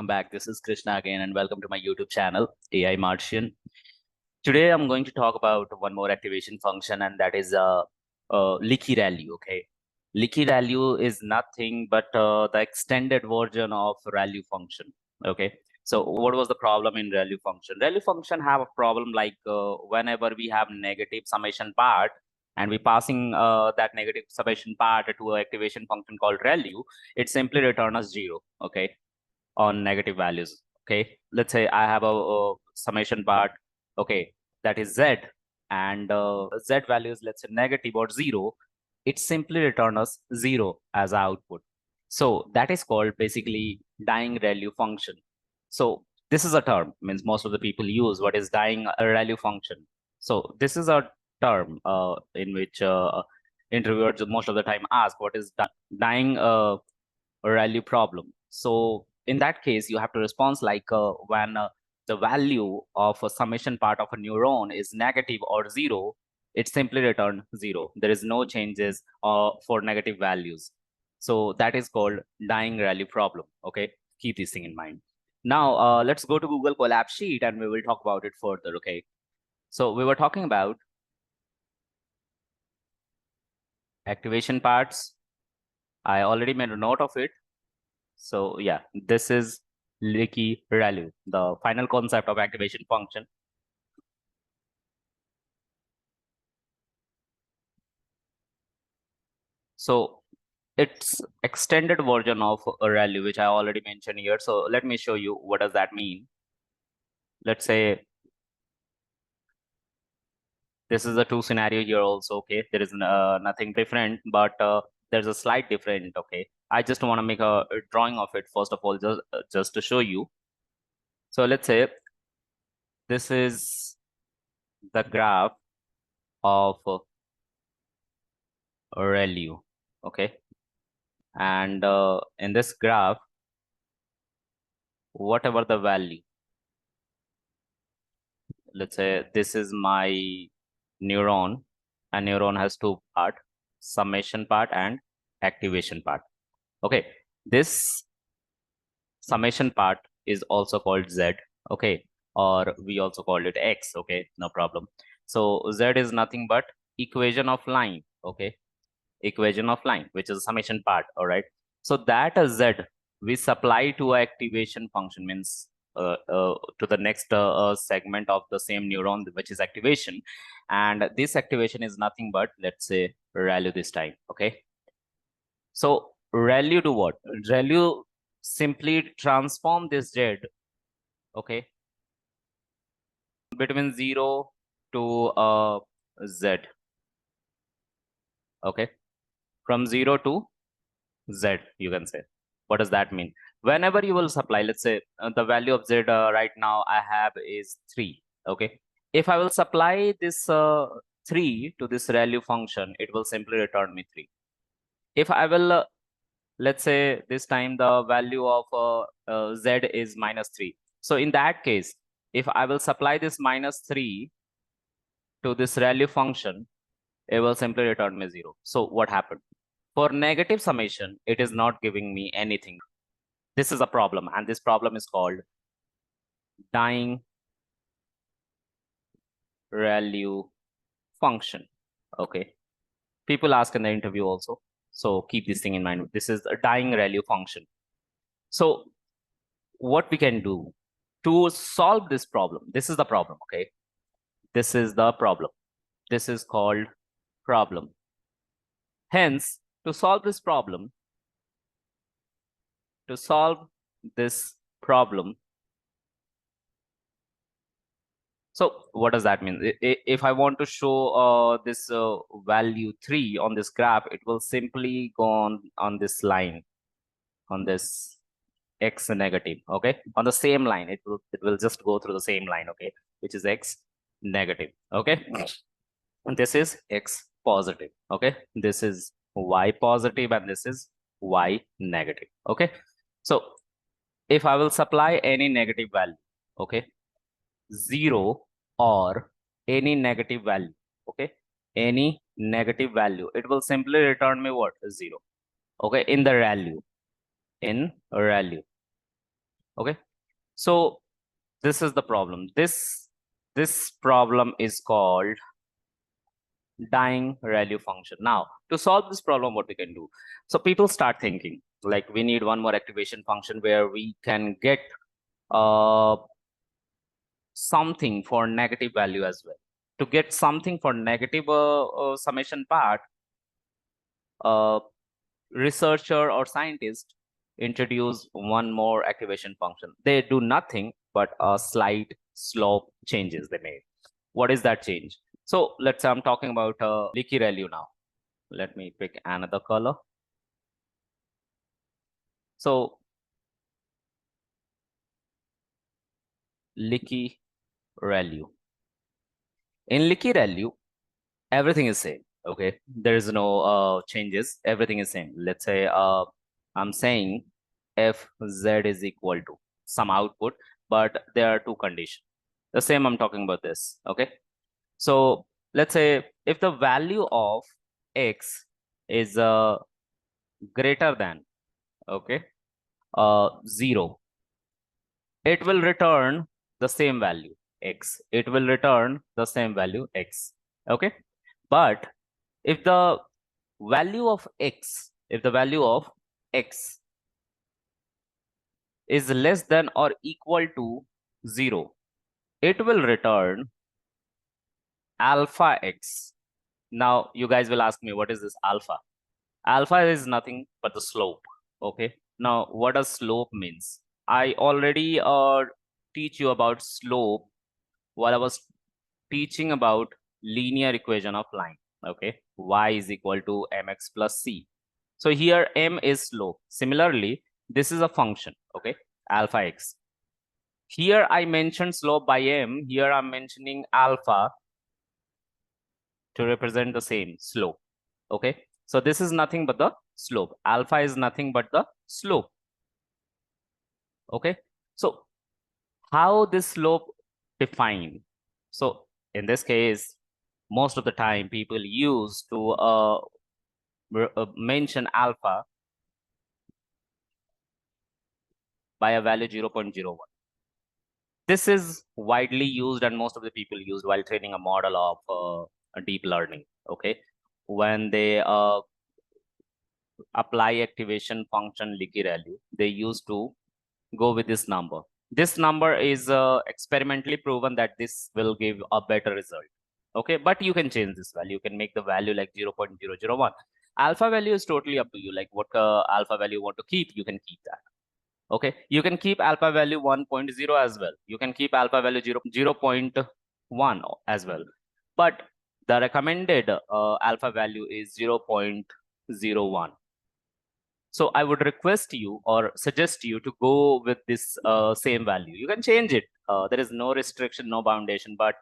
welcome back. This is Krishna again, and welcome to my YouTube channel, AI Martian. Today, I'm going to talk about one more activation function, and that is Leaky ReLU. Okay, Leaky ReLU is nothing but the extended version of ReLU function. Okay, so what was the problem in ReLU function? ReLU function have a problem like whenever we have negative summation part, and we passing that negative summation part to an activation function called ReLU, it simply returns us 0. Okay, on negative values. Okay, let's say I have a summation part, okay, that is z, and z values, let's say negative or 0, it simply returns us 0 as output. So that is called basically dying ReLU function. So this is a term, means most of the people use what is dying ReLU function. So this is a term in which interviewers most of the time ask what is dying ReLU problem. So in that case, you have to respond like when the value of a summation part of a neuron is negative or 0, it simply returns 0. There is no changes for negative values. So that is called dying ReLU problem. Okay, keep this thing in mind. Now let's go to Google Colab sheet and we will talk about it further. Okay, so we were talking about activation parts. I already made a note of it. So yeah, this is Leaky ReLU, the final concept of activation function. So it's extended version of a ReLU, which I already mentioned here. So let me show you what does that mean. Let's say this is a two scenario here also. Okay, there is nothing different, but there's a slight different. Okay, I just want to make a drawing of it first of all, just to show you. So let's say this is the graph of ReLU. Okay, and in this graph, whatever the value, let's say this is my neuron, and neuron has two part, summation part and activation part. Okay, this summation part is also called z, okay, or we also call it x. Okay, no problem. So z is nothing but equation of line. Okay, equation of line, which is a summation part. All right, so that z we supply to activation function, means to the next segment of the same neuron, which is activation, and this activation is nothing but, let's say, ReLU this time. Okay, so ReLU to what? ReLU simply transform this z, okay, between 0 to z. Okay, from 0 to z, you can say. What does that mean? Whenever you will supply, let's say the value of z right now I have is 3. Okay, if I will supply this 3 to this ReLU function, it will simply return me 3. If I will let's say this time the value of z is -3, so in that case, if I will supply this -3 to this ReLU function, it will simply return me 0. So what happened? For negative summation, it is not giving me anything. This is a problem, and this problem is called dying ReLU function. Okay, people ask in the interview also, so keep this thing in mind. This is a dying ReLU function. So what we can do to solve this problem, this is the problem. Okay, this is the problem. This is called problem. Hence, to solve this problem, so what does that mean? If I want to show this value 3 on this graph, it will simply go on this line, on this x negative. Okay, on the same line, it will just go through the same line. Okay, which is x negative. Okay, and this is x positive. Okay, this is y positive, and this is y negative. Okay, so if I will supply any negative value, okay, 0 or any negative value, okay, any negative value, it will simply return me what? 0. Okay, in the ReLU, Okay, so this is the problem. This problem is called dying ReLU function. Now, to solve this problem, what we can do? So people start thinking like we need one more activation function where we can get something for negative value as well. To get something for negative summation part, researcher or scientist introduce one more activation function. They do nothing but a slight slope changes they made. What is that change? So let's say I'm talking about Leaky ReLU now. Let me pick another color. So Leaky ReLU. In Leaky ReLU, everything is same. Okay, there is no changes. Everything is same. Let's say I'm saying f z is equal to some output, but there are two conditions. The same I'm talking about this. Okay, so let's say if the value of x is greater than, okay, 0, it will return the same value x. It will return the same value x. Okay, but if the value of x, if the value of x is less than or equal to 0, it will return alpha x. Now you guys will ask me, what is this alpha? Alpha is nothing but the slope. Okay, now what does slope means? I already teach you about slope while I was teaching about linear equation of line. Okay, y is equal to mx plus c. So here m is slope. Similarly, this is a function, okay, alpha x. Here I mentioned slope by m. Here I'm mentioning alpha to represent the same slope. Okay, so this is nothing but the slope. Alpha is nothing but the slope. Okay, so how this slope defined? So in this case, most of the time people use to mention alpha by a value 0.01. This is widely used and most of the people use while training a model of a deep learning. Okay, when they apply activation function Leaky ReLU, they used to go with this number. This number is experimentally proven that this will give a better result. Okay, but you can change this value. You can make the value like 0.001. Alpha value is totally up to you. Like what alpha value you want to keep, you can keep that. Okay, you can keep alpha value 1.0 as well. You can keep alpha value 0.1 as well. But the recommended alpha value is 0.01. So I would request you or suggest you to go with this same value. You can change it. There is no restriction, no foundation, but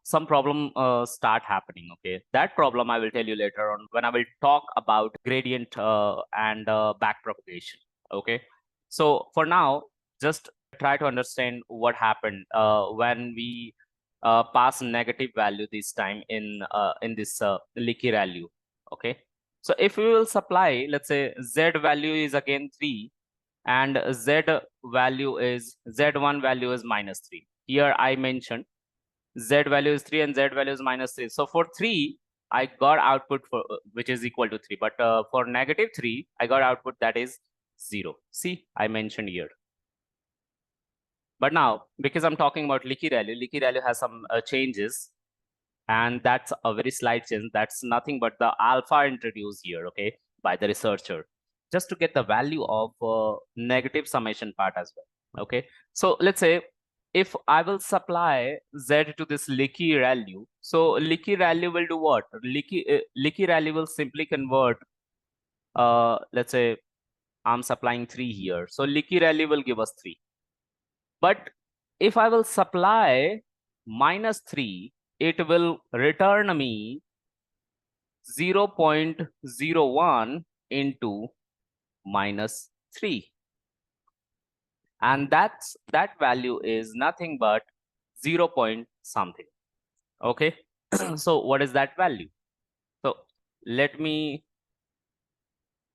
some problem start happening. Okay, that problem I will tell you later on when I will talk about gradient and backpropagation. Okay, so for now, just try to understand what happened when we pass negative value this time in this Leaky ReLU. Okay, so if we will supply, let's say z value is again 3 and z value is z1 value is -3. Here I mentioned z value is 3 and z value is -3. So for 3, I got output for which is equal to 3. But for -3, I got output that is 0. See, I mentioned here. But now, because I'm talking about Leaky ReLU has some changes. And that's a very slight change. That's nothing but the alpha introduced here, okay, by the researcher, just to get the value of negative summation part as well. Okay, so let's say if I will supply z to this Leaky ReLU, so Leaky ReLU will do what? Leaky ReLU will simply convert. Let's say I'm supplying 3 here, so Leaky ReLU will give us 3. But if I will supply -3, it will return me 0.01 into -3. And that value is nothing but 0 point something. Okay, so what is that value? So let me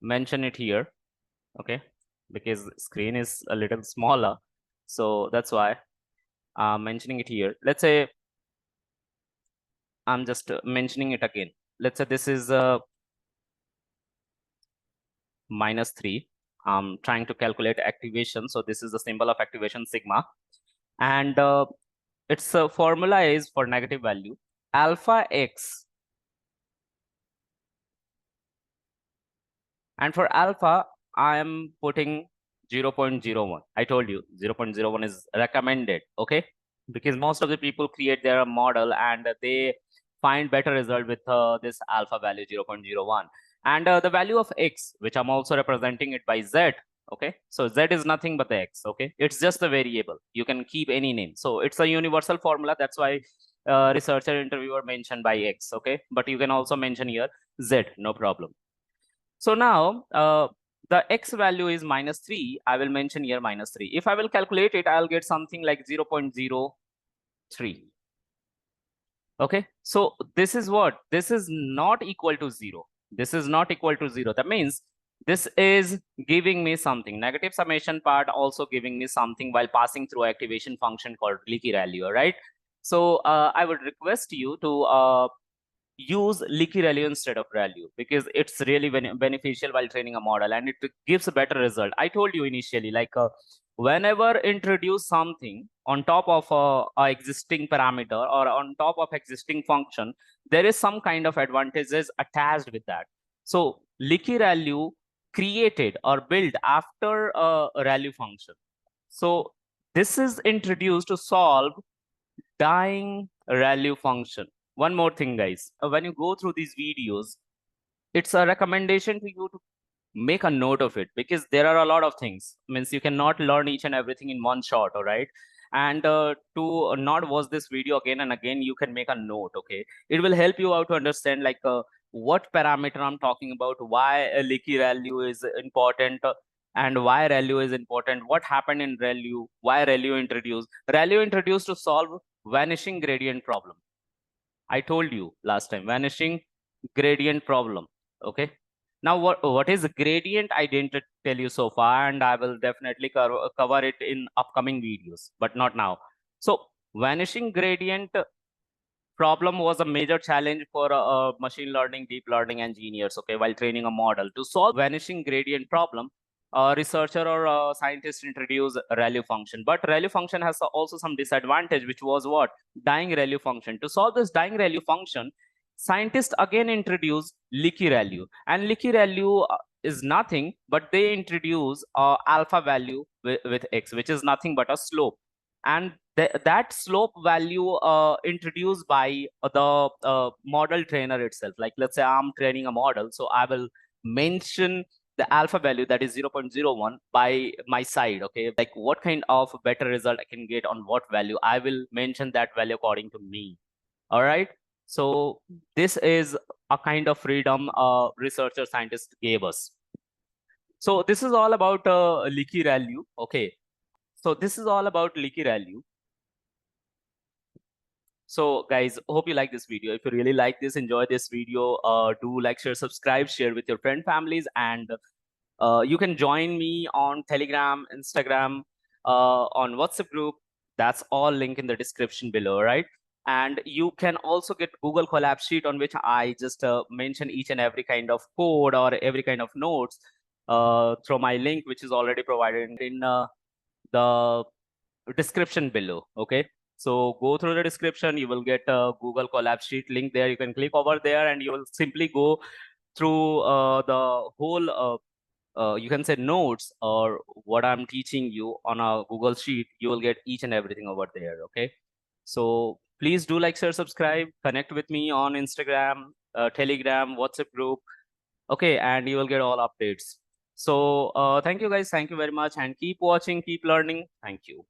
mention it here. Okay, because screen is a little smaller. So that's why I'm mentioning it here. Let's say I'm just mentioning it again. Let's say this is -3. I'm trying to calculate activation. So this is the symbol of activation sigma. And its formula is for negative value. Alpha x. And for alpha, I am putting 0.01. I told you 0.01 is recommended, okay? Because most of the people create their model and they find better result with this alpha value 0.01. And the value of x, which I'm also representing it by z, okay? So z is nothing but the x, okay? It's just a variable. You can keep any name. So it's a universal formula. That's why researcher interviewer mentioned by x, okay? But you can also mention here z, no problem. So now the x value is -3. I will mention here -3. If I will calculate it, I'll get something like 0.03. Okay, so this is what? This is not equal to 0. This is not equal to 0. That means this is giving me something. Negative summation part also giving me something while passing through activation function called Leaky ReLU, right? So I would request you to use Leaky ReLU instead of ReLU because it's really beneficial while training a model and it gives a better result. I told you initially, like whenever introduce something on top of a existing parameter or on top of existing function, there is some kind of advantages attached with that. So Leaky ReLU created or built after a ReLU function. So this is introduced to solve dying ReLU function. One more thing, guys, when you go through these videos, it's a recommendation to you to make a note of it because there are a lot of things. Means you cannot learn each and everything in one shot, all right? And to not watch this video again and again, you can make a note, okay? It will help you out to understand like what parameter I'm talking about, why a Leaky ReLU is important, and why ReLU is important, what happened in ReLU, why ReLU introduced. ReLU introduced to solve vanishing gradient problem. I told you last time, vanishing gradient problem. Okay. Now, what is gradient? I didn't tell you so far, and I will definitely cover it in upcoming videos, but not now. So, vanishing gradient problem was a major challenge for machine learning, deep learning engineers, okay, while training a model. To solve vanishing gradient problem, a researcher or a scientist introduced ReLU function. But ReLU function has also some disadvantage, which was what? Dying ReLU function. To solve this dying ReLU function, scientists again introduced Leaky ReLU. And Leaky ReLU is nothing, but they introduce alpha value with x, which is nothing but a slope. And that slope value introduced by the model trainer itself. Like let's say I'm training a model, so I will mention the alpha value that is 0.01 by my side, okay? Like what kind of better result I can get on what value, I will mention that value according to me. All right, so this is a kind of freedom researcher scientist gave us. So this is all about Leaky ReLU, okay? So this is all about Leaky ReLU. So guys, hope you like this video. If you really like this, enjoy this video, do like, share, subscribe, share with your friend families, and you can join me on Telegram, Instagram, on WhatsApp group. That's all link in the description below, right? And you can also get Google Collab sheet on which I just mention each and every kind of code or every kind of notes through my link, which is already provided in the description below, okay? So go through the description, you will get a Google Collab sheet link there. You can click over there and you will simply go through the whole you can say notes or what I'm teaching you on a Google sheet. You will get each and everything over there, okay? So please do like, share, subscribe, connect with me on Instagram, Telegram, WhatsApp group, okay? And you will get all updates. So thank you guys, thank you very much, and keep watching, keep learning. Thank you.